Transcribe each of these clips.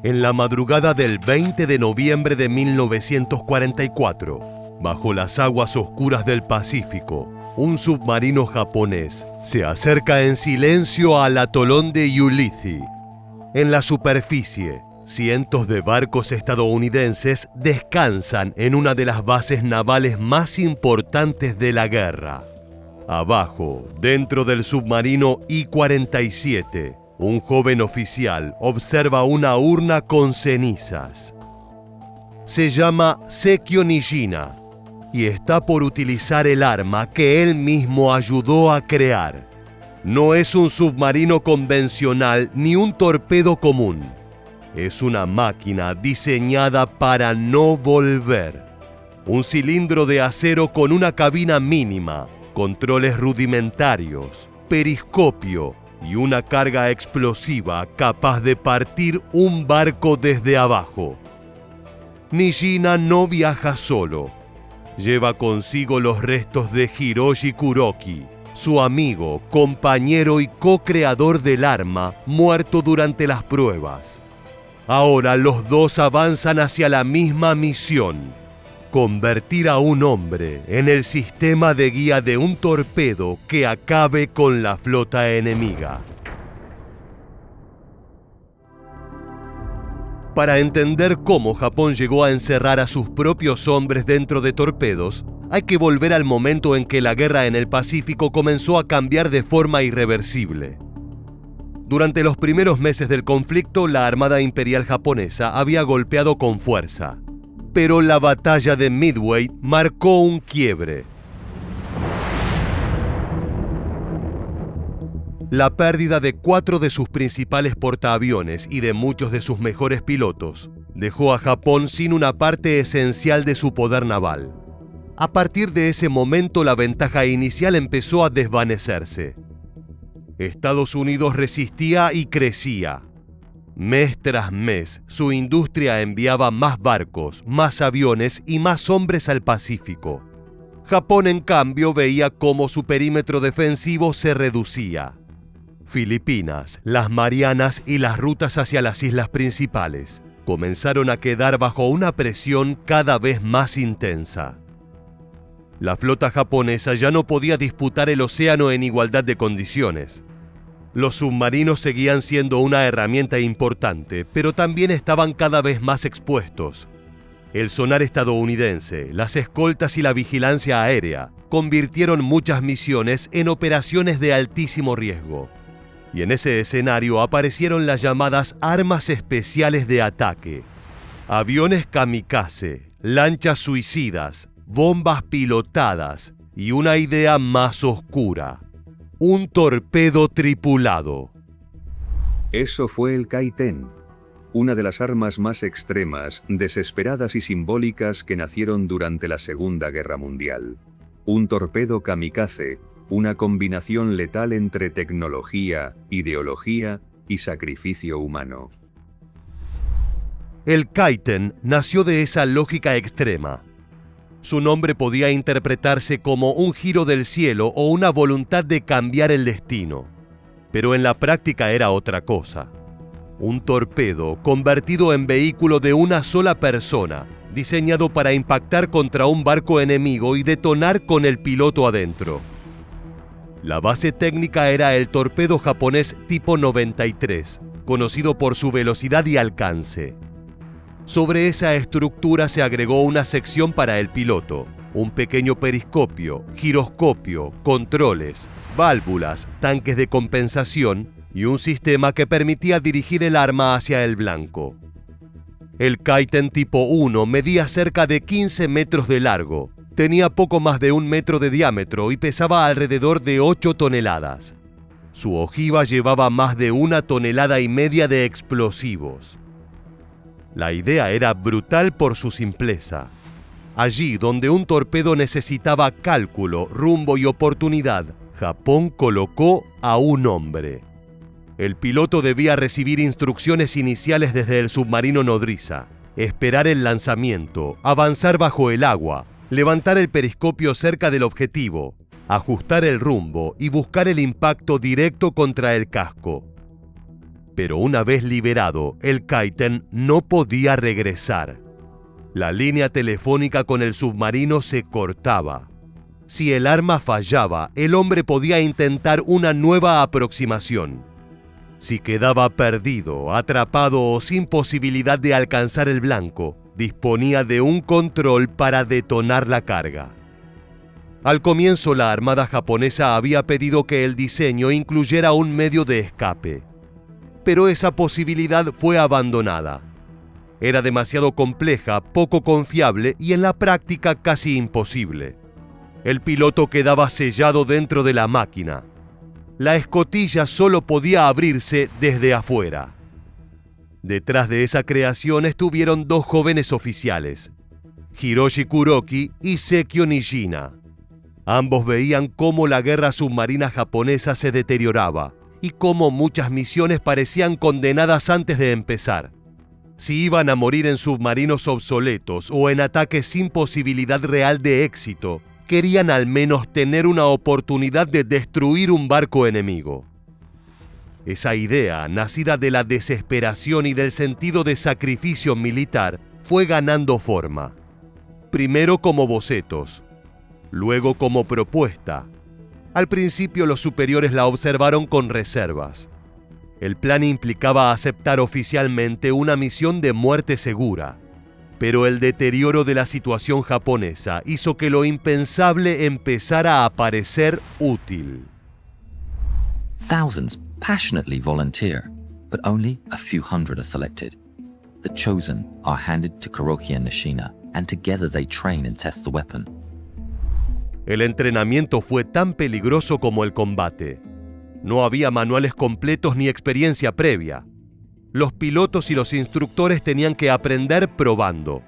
En la madrugada del 20 de noviembre de 1944, bajo las aguas oscuras del Pacífico, un submarino japonés se acerca en silencio al atolón de Ulithi. En la superficie, cientos de barcos estadounidenses descansan en una de las bases navales más importantes de la guerra. Abajo, dentro del submarino I-47, un joven oficial observa una urna con cenizas. Se llama Sekio Nijina y está por utilizar el arma que él mismo ayudó a crear. No es un submarino convencional ni un torpedo común. Es una máquina diseñada para no volver. Un cilindro de acero con una cabina mínima, controles rudimentarios, periscopio y una carga explosiva capaz de partir un barco desde abajo. Nijina no viaja solo. Lleva consigo los restos de Hiroshi Kuroki, su amigo, compañero y co-creador del arma, muerto durante las pruebas. Ahora los dos avanzan hacia la misma misión: convertir a un hombre en el sistema de guía de un torpedo que acabe con la flota enemiga. Para entender cómo Japón llegó a encerrar a sus propios hombres dentro de torpedos, hay que volver al momento en que la guerra en el Pacífico comenzó a cambiar de forma irreversible. Durante los primeros meses del conflicto, la Armada Imperial japonesa había golpeado con fuerza. Pero la batalla de Midway marcó un quiebre. La pérdida de 4 de sus principales portaaviones y de muchos de sus mejores pilotos dejó a Japón sin una parte esencial de su poder naval. A partir de ese momento, la ventaja inicial empezó a desvanecerse. Estados Unidos resistía y crecía. Mes tras mes, su industria enviaba más barcos, más aviones y más hombres al Pacífico. Japón, en cambio, veía cómo su perímetro defensivo se reducía. Filipinas, las Marianas y las rutas hacia las islas principales comenzaron a quedar bajo una presión cada vez más intensa. La flota japonesa ya no podía disputar el océano en igualdad de condiciones. Los submarinos seguían siendo una herramienta importante, pero también estaban cada vez más expuestos. El sonar estadounidense, las escoltas y la vigilancia aérea convirtieron muchas misiones en operaciones de altísimo riesgo. Y en ese escenario aparecieron las llamadas armas especiales de ataque: aviones kamikaze, lanchas suicidas, bombas pilotadas y una idea más oscura: un torpedo tripulado. Eso fue el Kaiten, una de las armas más extremas, desesperadas y simbólicas que nacieron durante la Segunda Guerra Mundial. Un torpedo kamikaze, una combinación letal entre tecnología, ideología y sacrificio humano. El Kaiten nació de esa lógica extrema. Su nombre podía interpretarse como un giro del cielo o una voluntad de cambiar el destino. Pero en la práctica era otra cosa. Un torpedo convertido en vehículo de una sola persona, diseñado para impactar contra un barco enemigo y detonar con el piloto adentro. La base técnica era el torpedo japonés tipo 93, conocido por su velocidad y alcance. Sobre esa estructura se agregó una sección para el piloto, un pequeño periscopio, giroscopio, controles, válvulas, tanques de compensación y un sistema que permitía dirigir el arma hacia el blanco. El Kaiten tipo 1 medía cerca de 15 metros de largo, tenía poco más de 1 metro de diámetro y pesaba alrededor de 8 toneladas. Su ojiva llevaba más de 1,5 toneladas de explosivos. La idea era brutal por su simpleza. Allí donde un torpedo necesitaba cálculo, rumbo y oportunidad, Japón colocó a un hombre. El piloto debía recibir instrucciones iniciales desde el submarino nodriza, esperar el lanzamiento, avanzar bajo el agua, levantar el periscopio cerca del objetivo, ajustar el rumbo y buscar el impacto directo contra el casco. Pero una vez liberado, el Kaiten no podía regresar. La línea telefónica con el submarino se cortaba. Si el arma fallaba, el hombre podía intentar una nueva aproximación. Si quedaba perdido, atrapado o sin posibilidad de alcanzar el blanco, disponía de un control para detonar la carga. Al comienzo, la Armada japonesa había pedido que el diseño incluyera un medio de escape, pero esa posibilidad fue abandonada. Era demasiado compleja, poco confiable y en la práctica casi imposible. El piloto quedaba sellado dentro de la máquina. La escotilla solo podía abrirse desde afuera. Detrás de esa creación estuvieron dos jóvenes oficiales, Hiroshi Kuroki y Sekio Nijina. Ambos veían cómo la guerra submarina japonesa se deterioraba y cómo muchas misiones parecían condenadas antes de empezar. Si iban a morir en submarinos obsoletos o en ataques sin posibilidad real de éxito, querían al menos tener una oportunidad de destruir un barco enemigo. Esa idea, nacida de la desesperación y del sentido de sacrificio militar, fue ganando forma. Primero como bocetos, luego como propuesta. Al principio los superiores la observaron con reservas. El plan implicaba aceptar oficialmente una misión de muerte segura, pero el deterioro de la situación japonesa hizo que lo impensable empezara a parecer útil. Thousands passionately volunteer, but only a few hundred are selected. The chosen are handed to Kuroki and Nishina, and together they train and test the weapon. El entrenamiento fue tan peligroso como el combate. No había manuales completos ni experiencia previa. Los pilotos y los instructores tenían que aprender probando.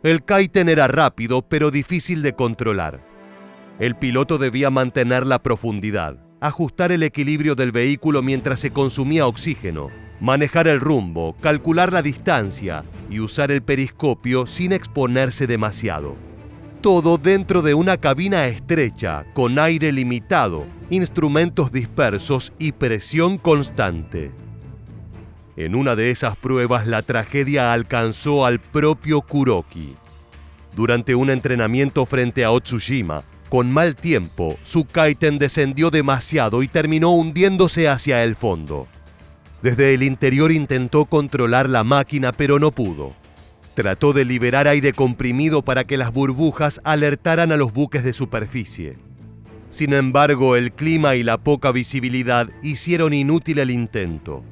El Kaiten era rápido, pero difícil de controlar. El piloto debía mantener la profundidad, ajustar el equilibrio del vehículo mientras se consumía oxígeno, manejar el rumbo, calcular la distancia y usar el periscopio sin exponerse demasiado. Todo dentro de una cabina estrecha, con aire limitado, instrumentos dispersos y presión constante. En una de esas pruebas, la tragedia alcanzó al propio Kuroki. Durante un entrenamiento frente a Otsushima, con mal tiempo, su Kaiten descendió demasiado y terminó hundiéndose hacia el fondo. Desde el interior intentó controlar la máquina, pero no pudo. Trató de liberar aire comprimido para que las burbujas alertaran a los buques de superficie. Sin embargo, el clima y la poca visibilidad hicieron inútil el intento.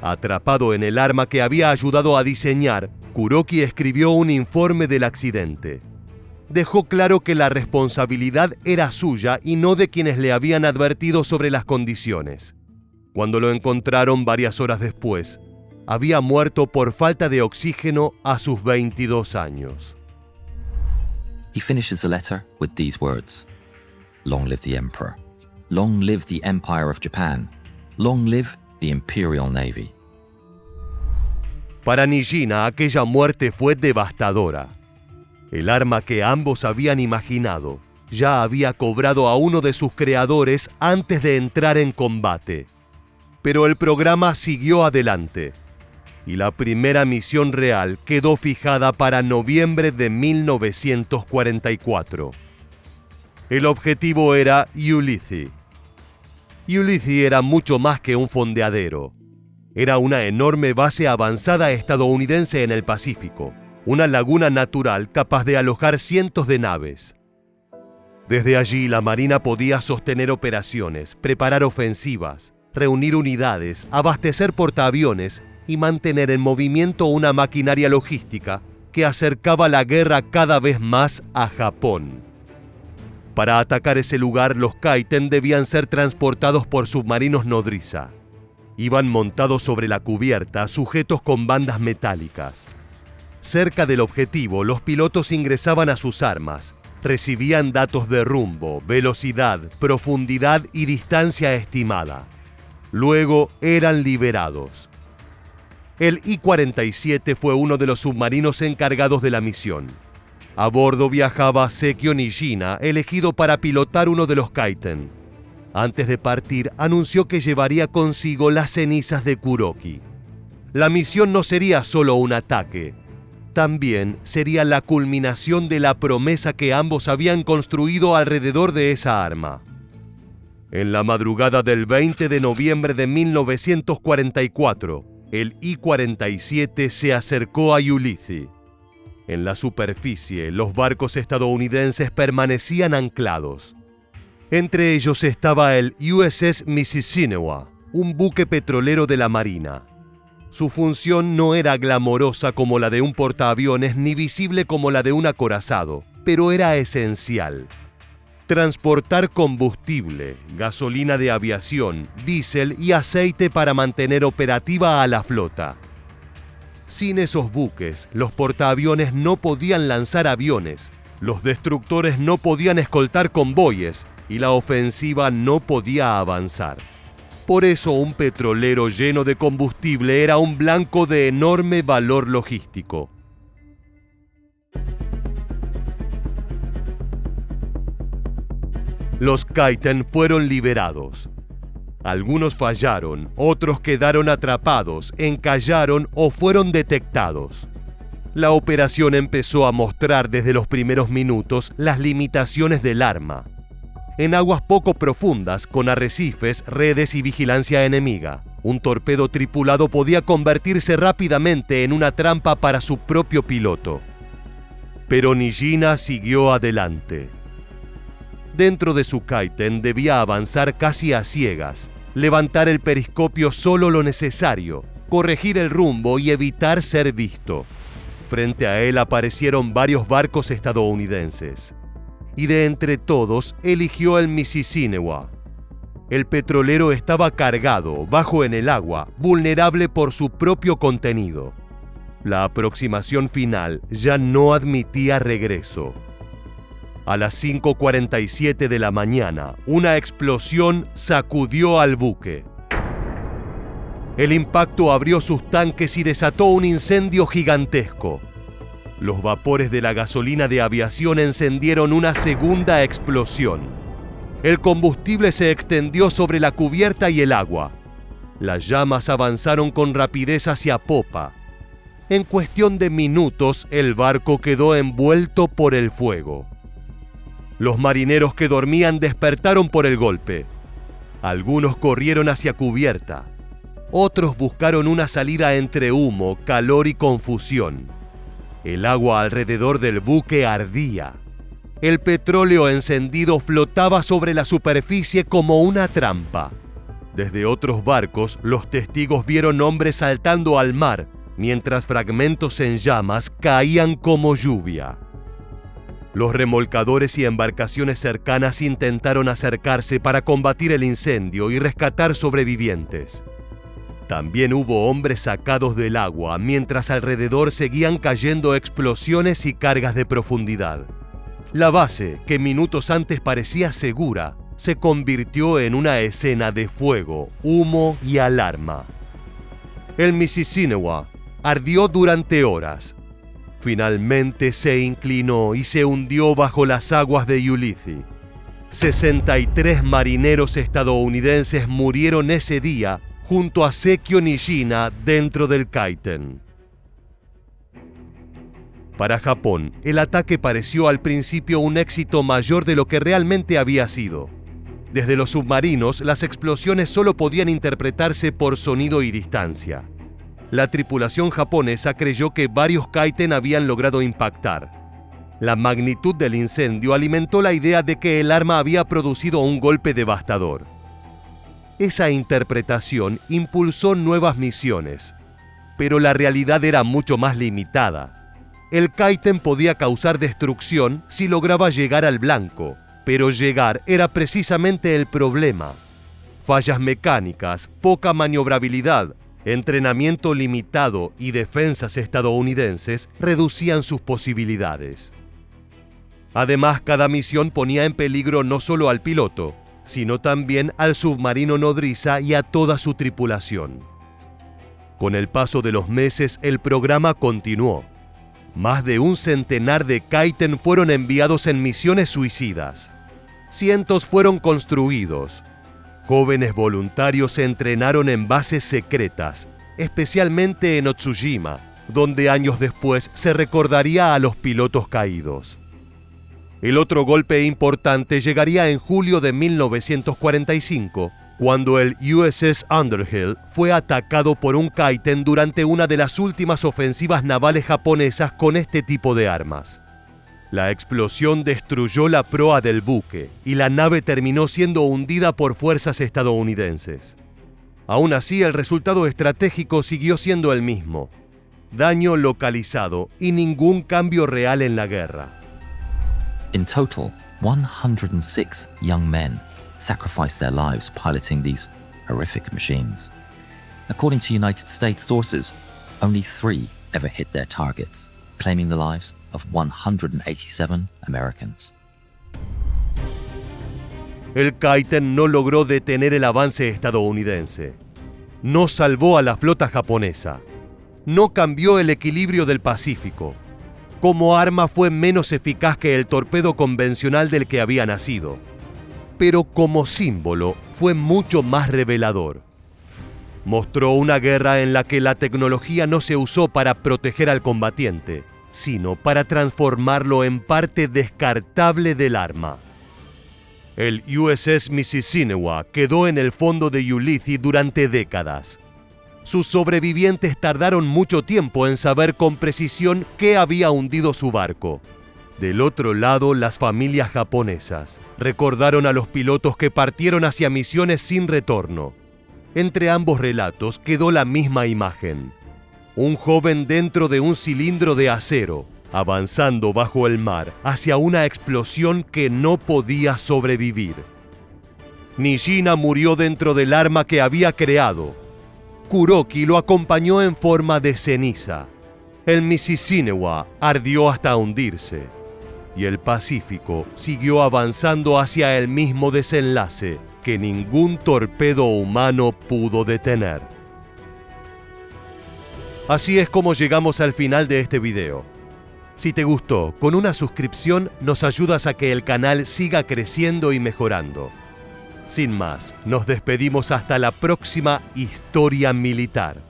Atrapado en el arma que había ayudado a diseñar, Kuroki escribió un informe del accidente. Dejó claro que la responsabilidad era suya y no de quienes le habían advertido sobre las condiciones. Cuando lo encontraron varias horas después, había muerto por falta de oxígeno a sus 22 años. He finishes the letter with these words: "Long live the Emperor. Long live the Empire of Japan. Long live the Imperial Navy." Para Nijina, aquella muerte fue devastadora. El arma que ambos habían imaginado ya había cobrado a uno de sus creadores antes de entrar en combate. Pero el programa siguió adelante, y la primera misión real quedó fijada para noviembre de 1944. El objetivo era Ulithi. Ulithi era mucho más que un fondeadero. Era una enorme base avanzada estadounidense en el Pacífico, una laguna natural capaz de alojar cientos de naves. Desde allí la Marina podía sostener operaciones, preparar ofensivas, reunir unidades, abastecer portaaviones y mantener en movimiento una maquinaria logística que acercaba la guerra cada vez más a Japón. Para atacar ese lugar, los Kaiten debían ser transportados por submarinos nodriza. Iban montados sobre la cubierta, sujetos con bandas metálicas. Cerca del objetivo, los pilotos ingresaban a sus armas, recibían datos de rumbo, velocidad, profundidad y distancia estimada. Luego eran liberados. El I-47 fue uno de los submarinos encargados de la misión. A bordo viajaba Sekio Nijina, elegido para pilotar uno de los Kaiten. Antes de partir, anunció que llevaría consigo las cenizas de Kuroki. La misión no sería solo un ataque, también sería la culminación de la promesa que ambos habían construido alrededor de esa arma. En la madrugada del 20 de noviembre de 1944, el I-47 se acercó a Ulithi. En la superficie, los barcos estadounidenses permanecían anclados. Entre ellos estaba el USS Mississinawa, un buque petrolero de la Marina. Su función no era glamorosa como la de un portaaviones ni visible como la de un acorazado, pero era esencial. Transportar combustible, gasolina de aviación, diésel y aceite para mantener operativa a la flota. Sin esos buques, los portaaviones no podían lanzar aviones, los destructores no podían escoltar convoyes y la ofensiva no podía avanzar. Por eso un petrolero lleno de combustible era un blanco de enorme valor logístico. Los Kaiten fueron liberados. Algunos fallaron, otros quedaron atrapados, encallaron o fueron detectados. La operación empezó a mostrar desde los primeros minutos las limitaciones del arma. En aguas poco profundas, con arrecifes, redes y vigilancia enemiga, un torpedo tripulado podía convertirse rápidamente en una trampa para su propio piloto. Pero Nijina siguió adelante. Dentro de su Kaiten debía avanzar casi a ciegas, levantar el periscopio solo lo necesario, corregir el rumbo y evitar ser visto. Frente a él aparecieron varios barcos estadounidenses. Y de entre todos eligió el Mississinawa. El petrolero estaba cargado, bajo en el agua, vulnerable por su propio contenido. La aproximación final ya no admitía regreso. A las 5:47 de la mañana, una explosión sacudió al buque. El impacto abrió sus tanques y desató un incendio gigantesco. Los vapores de la gasolina de aviación encendieron una segunda explosión. El combustible se extendió sobre la cubierta y el agua. Las llamas avanzaron con rapidez hacia popa. En cuestión de minutos, el barco quedó envuelto por el fuego. Los marineros que dormían despertaron por el golpe. Algunos corrieron hacia cubierta. Otros buscaron una salida entre humo, calor y confusión. El agua alrededor del buque ardía. El petróleo encendido flotaba sobre la superficie como una trampa. Desde otros barcos, los testigos vieron hombres saltando al mar, mientras fragmentos en llamas caían como lluvia. Los remolcadores y embarcaciones cercanas intentaron acercarse para combatir el incendio y rescatar sobrevivientes. También hubo hombres sacados del agua, mientras alrededor seguían cayendo explosiones y cargas de profundidad. La base, que minutos antes parecía segura, se convirtió en una escena de fuego, humo y alarma. El Mississinawa ardió durante horas. Finalmente se inclinó y se hundió bajo las aguas de Ulithi. 63 marineros estadounidenses murieron ese día junto a Sekio Nijina dentro del Kaiten. Para Japón, el ataque pareció al principio un éxito mayor de lo que realmente había sido. Desde los submarinos, las explosiones solo podían interpretarse por sonido y distancia. La tripulación japonesa creyó que varios Kaiten habían logrado impactar. La magnitud del incendio alimentó la idea de que el arma había producido un golpe devastador. Esa interpretación impulsó nuevas misiones, pero la realidad era mucho más limitada. El Kaiten podía causar destrucción si lograba llegar al blanco, pero llegar era precisamente el problema. Fallas mecánicas, poca maniobrabilidad, entrenamiento limitado y defensas estadounidenses reducían sus posibilidades. Además, cada misión ponía en peligro no solo al piloto, sino también al submarino nodriza y a toda su tripulación. Con el paso de los meses, el programa continuó. Más de un centenar de Kaiten fueron enviados en misiones suicidas. Cientos fueron construidos, Jóvenes voluntarios se entrenaron en bases secretas, especialmente en Otsujima, donde años después se recordaría a los pilotos caídos. El otro golpe importante llegaría en julio de 1945, cuando el USS Underhill fue atacado por un Kaiten durante una de las últimas ofensivas navales japonesas con este tipo de armas. La explosión destruyó la proa del buque y la nave terminó siendo hundida por fuerzas estadounidenses. Aún así, el resultado estratégico siguió siendo el mismo: daño localizado y ningún cambio real en la guerra. In total, 106 young men sacrificed their lives piloting these horrific machines. According to United States sources, only 3 ever hit their targets, claiming the lives of 187 Americans. El Kaiten no logró detener el avance estadounidense. No salvó a la flota japonesa. No cambió el equilibrio del Pacífico. Como arma fue menos eficaz que el torpedo convencional del que había nacido. Pero como símbolo fue mucho más revelador. Mostró una guerra en la que la tecnología no se usó para proteger al combatiente, sino para transformarlo en parte descartable del arma. El USS Mississinawa quedó en el fondo de Ulithi durante décadas. Sus sobrevivientes tardaron mucho tiempo en saber con precisión qué había hundido su barco. Del otro lado, las familias japonesas recordaron a los pilotos que partieron hacia misiones sin retorno. Entre ambos relatos quedó la misma imagen: un joven dentro de un cilindro de acero, avanzando bajo el mar hacia una explosión que no podía sobrevivir. Nijina murió dentro del arma que había creado. Kuroki lo acompañó en forma de ceniza. El Mississinawa ardió hasta hundirse. Y el Pacífico siguió avanzando hacia el mismo desenlace que ningún torpedo humano pudo detener. Así es como llegamos al final de este video. Si te gustó, con una suscripción nos ayudas a que el canal siga creciendo y mejorando. Sin más, nos despedimos hasta la próxima Historia Militar.